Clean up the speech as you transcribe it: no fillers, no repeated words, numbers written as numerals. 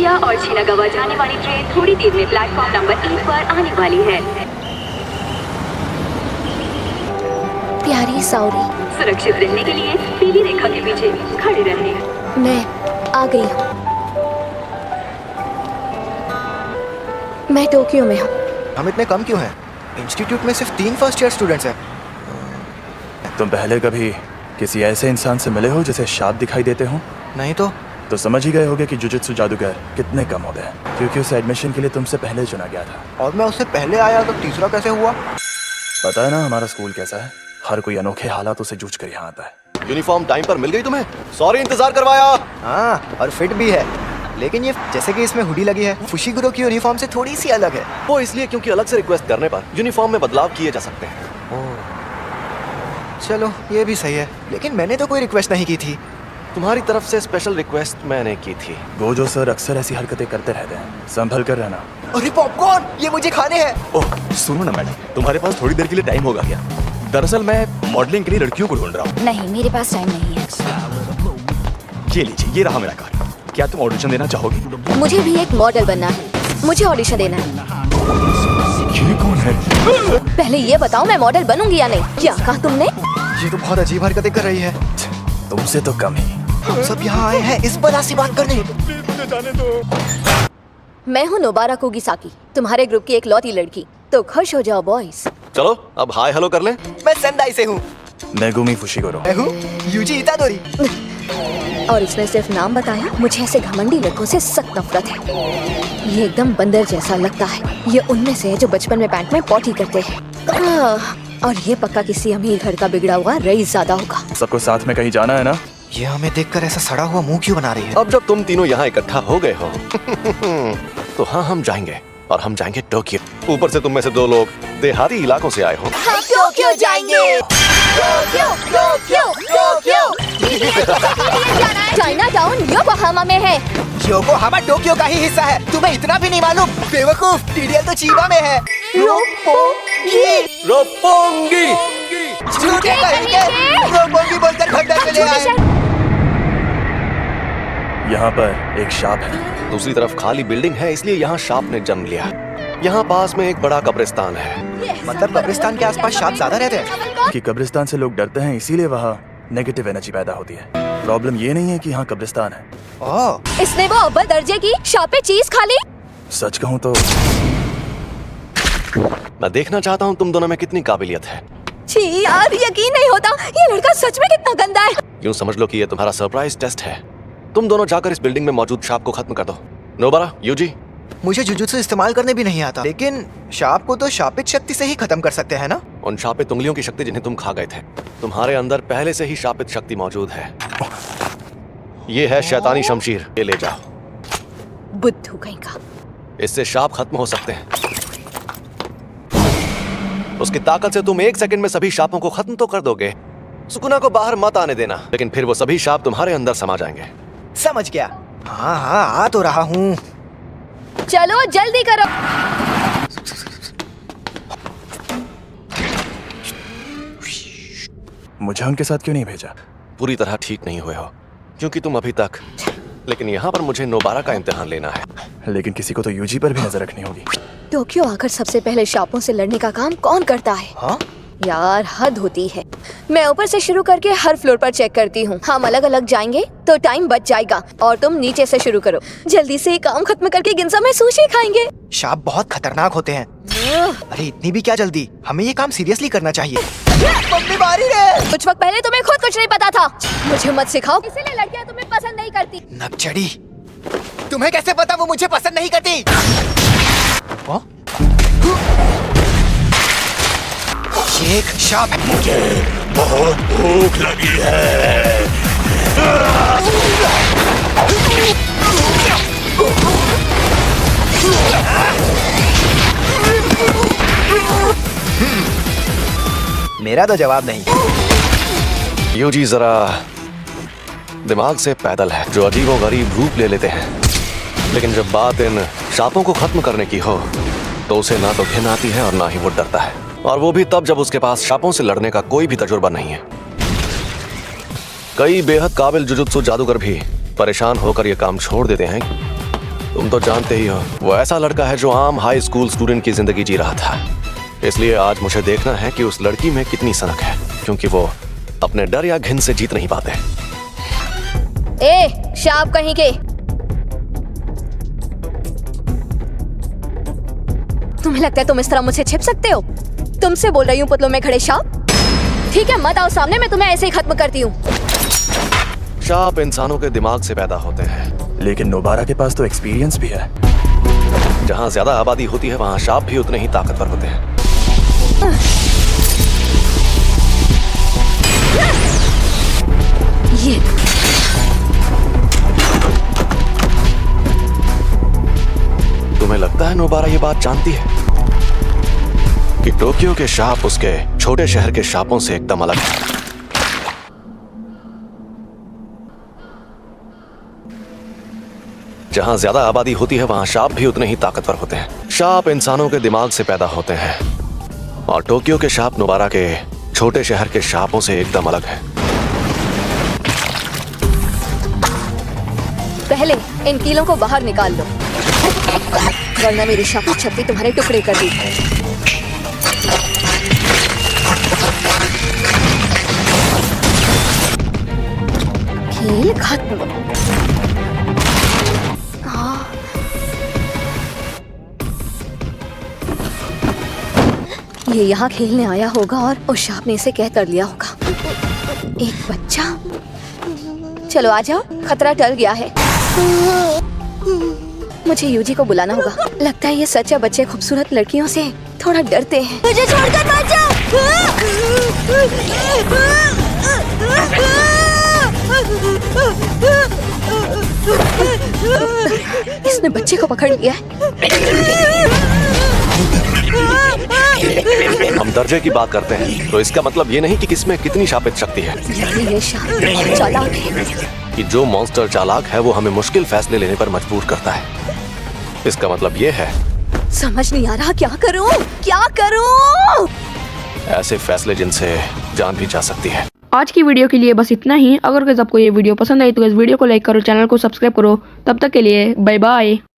शुक्रिया और शिनागावा जाने वाली ट्रेन थोड़ी देर में प्लेटफॉर्म नंबर 1 पर आने वाली है। प्यारी साउरी, सुरक्षित रहने के लिए पीली रेखा के पीछे खड़े रहने। मैं आ गई हूँ। मैं टोक्यो में हूँ। हम इतने कम क्यों हैं? इंस्टीट्यूट में सिर्फ 3 फर्स्ट ईयर स्टूडेंट्स हैं। तुम पहले कभी किसी ऐसे इंसान से मिले हो जिसे शाप दिखाई देते हो? नहीं तो समझ ही गए होगे कि जुजुत्सु जादूगर कितने कम हो गए, क्योंकि उसे एडमिशन के लिए तुमसे पहले चुना गया था। और मैं उससे पहले आया तो तीसरा कैसे हुआ? पता है ना हमारा स्कूल कैसा है, हर कोई अनोखे हालातों से जूझ कर यहाँ आता है। यूनिफॉर्म टाइम पर मिल गई तुम्हें? सॉरी इंतजार करवाया। हाँ, और फिट भी है। लेकिन ये जैसे कि इसमें हुडी लगी है, फुशिगुरो की यूनिफॉर्म से थोड़ी सी अलग है। वो इसलिए क्योंकि अलग से रिक्वेस्ट करने पर यूनिफॉर्म में बदलाव किए जा सकते हैं। चलो ये भी सही है, लेकिन मैंने तो कोई रिक्वेस्ट नहीं की थी। तुम्हारी तरफ से स्पेशल रिक्वेस्ट मैंने की थी। गोजो सर अक्सर ऐसी हरकतें करते रहते हैं, संभल कर रहना। अरे पॉपकॉर्न, ये मुझे खाने हैं। ओह सुनो ना मैडम, तुम्हारे पास थोड़ी देर के लिए टाइम होगा क्या? दरअसल मैं मॉडलिंग के लिए लड़कियों को ढूंढ रहा हूँ। नहीं, मेरे पास टाइम नहीं है। ये लीजिए, ये रहा मेरा कार्ड। क्या तुम ऑडिशन देना चाहोगी? मुझे भी एक मॉडल बनना है, मुझे ऑडिशन देना है। ये कौन है? पहले ये बताओ मैं मॉडल बनूंगी या नहीं? क्या कहा तुमने? ये तो बहुत अजीब हरकतें कर रही है। तुमसे तो कम ही। हम सब यहाँ आए हैं इस बला सी बात करने। मैं हूँ नोबारा कुगिसाकी, तुम्हारे ग्रुप की एक लौती लड़की। तो खुश हो जाओ बॉयज। चलो अब हाय हेलो कर लें। मैं सेंदाई से हूँ। Megumi Fushiguro. मैं हूँ यूजी इतादोरी। और इसने सिर्फ नाम बताया। मुझे ऐसे घमंडी लड़कों से सख्त नफरत है। ये एकदम बंदर जैसा लगता है। ये उनमें से है जो बचपन में पैंट में पॉटी करते हैं। और ये पक्का किसी अमीर घर का बिगड़ा हुआ रईस ज़्यादा होगा। सबको साथ में कहीं जाना है ना? ये हमें देखकर ऐसा सड़ा हुआ मुंह क्यों बना रही है? अब जब तुम तीनों यहाँ इकट्ठा हो गए हो तो हाँ हम जाएंगे, और हम जाएंगे टोक्यो। ऊपर से तुम में से 2 लोग देहाती इलाकों से आए हो। हम टोक्यो जाएंगे। Tokyo, Tokyo, Tokyo. China town Yokohama में है। योकोहामा टोक्यो का ही हिस्सा है। तुम्हें इतना भी नहीं मालूम? बेवकूफ, टीडीएल तो चीबा में है। रोपोंगी। झूठे कहेंगे। रोपोंगी बोलकर भगदड़ में ले आए। यहाँ पर एक शाप है। दूसरी तरफ खाली बिल्डिंग है, इसलिए यहाँ शाप ने जन्म लिया। यहाँ पास में एक बड़ा कब्रिस्तान है। मतलब कब्रिस्तान के आसपास शाप ज्यादा रहते हैं? कि कब्रिस्तान से लोग डरते हैं, इसीलिए वहाँ नेगेटिव एनर्जी पैदा होती है। प्रॉब्लम ये नहीं है कि यहाँ कब्रिस्तान है। ओह, इसने वो अव्वल दर्जे की शॉप पे चीज खा ली। सच कहूँ तो मैं देखना चाहता हूँ तुम दोनों में कितनी काबिलियत है। छी यार, यकीन नहीं होता। ये लड़का सच में कितना गंदा है। यूँ समझ लो कि ये तुम्हारा सरप्राइज टेस्ट है। तुम दोनों जाकर इस बिल्डिंग में मौजूद शाप को खत्म कर दो। Nobara, UG. मुझे जुजुत्सु इस्तेमाल करने भी नहीं आता, लेकिन शाप को तो शापित शक्ति से ही खत्म कर सकते हैं ना? उन शापित उंगलियों की शक्ति जिन्हें तुम खा गए थे, तुम्हारे अंदर पहले से ही शापित शक्ति मौजूद है। ये है शैतानी शमशीर, ये ले जाओ। बुद्धू कहीं का। इससे शाप खत्म हो सकते हैं। उसकी ताकत से तुम 1 सेकंड में सभी शापों को खत्म तो कर दोगे। सुकुना को बाहर मत आने देना, लेकिन फिर वो सभी शाप तुम्हारे अंदर समा जाएंगे। समझ गया। हाँ हाँ, आ तो रहा हूँ। चलो जल्दी करो। मुझे उनके साथ क्यों नहीं भेजा? पूरी तरह ठीक नहीं हुए हो, क्योंकि तुम अभी तक। लेकिन यहाँ पर मुझे नोबारा का इम्तिहान लेना है। लेकिन किसी को तो यूजी पर भी नजर रखनी होगी। टोक्यो आकर सबसे पहले शॉपों से लड़ने का काम कौन करता है? हाँ? यार हद होती है। मैं ऊपर से शुरू करके हर फ्लोर पर चेक करती हूँ। हम अलग अलग जाएंगे तो टाइम बच जाएगा। और तुम नीचे से शुरू करो। जल्दी से काम खत्म करके गिंजा में सुशी खाएंगे। शाप बहुत खतरनाक होते हैं। अरे इतनी भी क्या जल्दी? हमें ये काम सीरियसली करना चाहिए। मम्मी मारी रे। कुछ वक्त पहले तुम्हें खुद कुछ नहीं पता था। मुझे मत सिखाओ, इसीलिए लड़कियां तुम्हें पसंद नहीं करती। नकचड़ी, तुम्हें कैसे पता वो मुझे पसंद नहीं करती? ये एक शाप है। मुझे बहुत भूख लगी है। मेरा तो जवाब नहीं। यूजी जरा दिमाग से पैदल है, जो अजीबोगरीब रूप ले लेते हैं। लेकिन जब बात इन शापों को खत्म करने की हो तो उसे ना तो घिन आती है और ना ही वो डरता है। और वो भी तब जब उसके पास शापों से लड़ने का कोई भी तजुर्बा नहीं है। कई बेहद काबिल जुजुत्सु जादूगर भी परेशान होकर ये काम छोड़ देते हैं, तुम तो जानते ही हो, वो ऐसा लड़का है जो आम हाई स्कूल स्टूडेंट की जिंदगी जी रहा था। इसलिए आज मुझे देखना है कि उस लड़की में कितनी सनक है, क्योंकि वो अपने डर या घिन से जीत नहीं पाते। ए शाप कहीं के, तुम्हें लगता है तुम इस तरह मुझसे छिप सकते हो? तुमसे बोल रही हूँ पुतलों में खड़े शाप। ठीक है, मत आओ सामने, मैं तुम्हें ऐसे ही खत्म करती हूँ। शाप इंसानों के दिमाग से पैदा होते हैं, लेकिन नोबारा के पास तो एक्सपीरियंस भी है। जहाँ ज्यादा आबादी होती है वहाँ शाप भी उतने ही ताकतवर होते हैं। ये तुम्हें लगता है नोबारा ये बात जानती है कि टोक्यो के शाप उसके छोटे शहर के शापों से एकदम अलग है? जहां ज्यादा आबादी होती है वहां शाप भी उतने ही ताकतवर होते हैं। शाप इंसानों के दिमाग से पैदा होते हैं और टोक्यो के शाप नोबारा के छोटे शहर के शापों से एकदम अलग है। पहले इन कीलों को बाहर निकाल लो, वरना मेरी शाप छत्ती तुम्हारे टुकड़े कर दी। खेल खत्म। ये यहाँ खेलने आया होगा और उस शाप ने इसे कैद कर लिया होगा। एक बच्चा, चलो आ जाओ, खतरा टल गया है। मुझे यूजी को बुलाना होगा। लगता है ये सच्चा बच्चे खूबसूरत लड़कियों से थोड़ा डरते हैं। मुझे छोड़कर मत जाओ। इसने बच्चे को पकड़ लिया है। हम दर्जे की बात करते हैं तो इसका मतलब ये नहीं कि किसमें कितनी शापित शक्ति है। ये शाप बहुत चालाक है। कि जो मॉन्स्टर चालाक है वो हमें मुश्किल फैसले लेने पर मजबूर करता है। इसका मतलब ये है, समझ नहीं आ रहा क्या करूं, क्या करूं? ऐसे फैसले जिनसे जान भी जा सकती है। आज की वीडियो के लिए बस इतना ही। अगर आपको ये वीडियो पसंद आई तो इस वीडियो को लाइक करो, चैनल को सब्सक्राइब करो। तब तक के लिए बाय बाय।